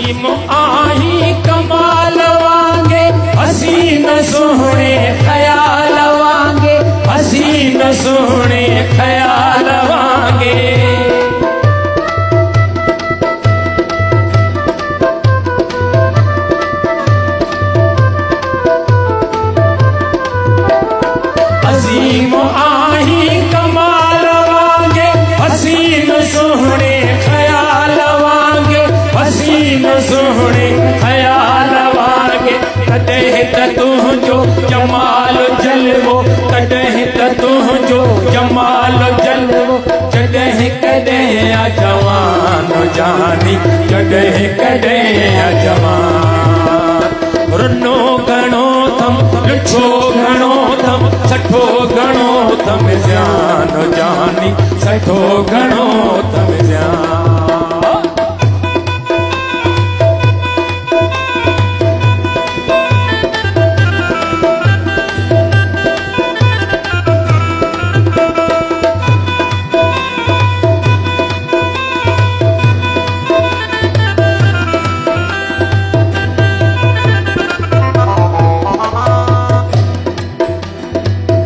असीम आही कमाल वांगे, हसीन सोहणे ख्याल वांगे, हसीन सोहणे ख्याल वांगे। असीम आही कमाल वांगे, हसीन सोहणे ख्याल वांगे, हसीन सोहणे ख्याल वांगे। कॾहिं त तुंहिंजो जमाल जलवो, कॾहिं त तुंहिंजो जमाल जलवो, जॾहिं कॾहिं आ जवान जानी, जॾहिं कॾहिं आ जवान। रुनो घणो थम, लुछो घणो थम, सठो घणो थम ज़्यान जानी, सठो घणो थम ज़्यान।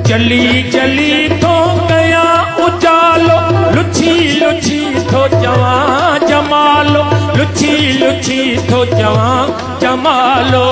चली चली थो कया उजालो, लुछी लुछी थो जवां जमालो, लुछी लुछी थो जवां जमालो।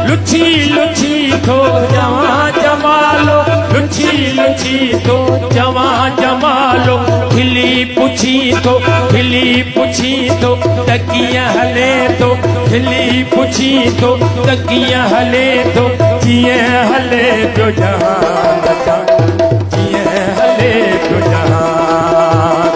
लुछी लुछी थो जवां जमालो, लुछी लुछी थो जवां जमालो। खिली पुछी थो, खिली पुछी थो त कीअं हले थो, खिली पुछी थो त कीअं हले थो, जीअं हले पियो जहान, जीअं हले पियो जहान।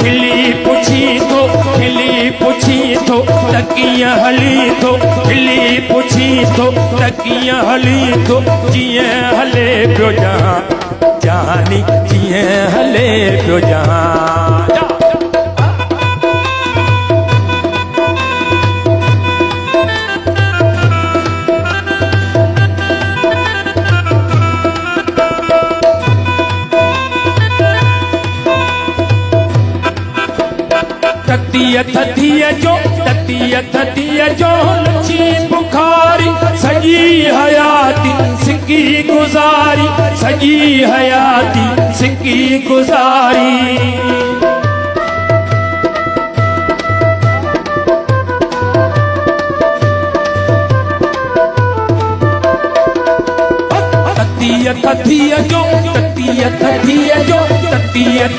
खिली पुछी थो, खिली पुछी थो त कीअं हली थो, खिली पुछी थो त कीअं हली थो, जीअं हले पियो जहान जानी, जीअं हले पियो जहान। थतीअ जो, थतीअ जो लुछी बुखारी, सॼी हयाती सिकी गुज़ारी, सॼी हयाती सिकी गुज़ारी। थतीअ जो,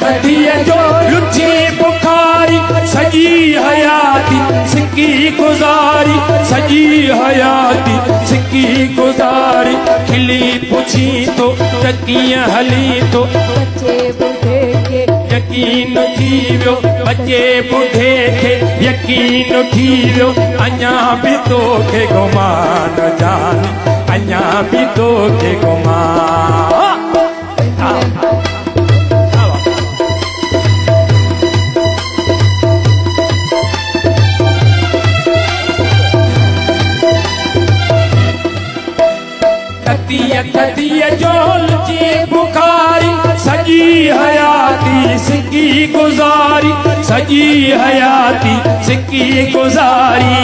थतीअ जो लुछी बुखारी, सॼी हयाती सिकी गुज़ारी, सॼी हयाती सिकी गुज़ारी। खिली पुछी थो त कीअं हली थो, बचे बुढ़े खे यकीन थी वियो, बचे बुढ़े खे यकीन थी वियो, अञा बि तोखे गुमान जानी, अञा बि तोखे गुमान। थतीअ जो लुछी बुखारी, सॼी हयाती सिकी गुज़ारी, सॼी हयाती सिकी गुज़ारी।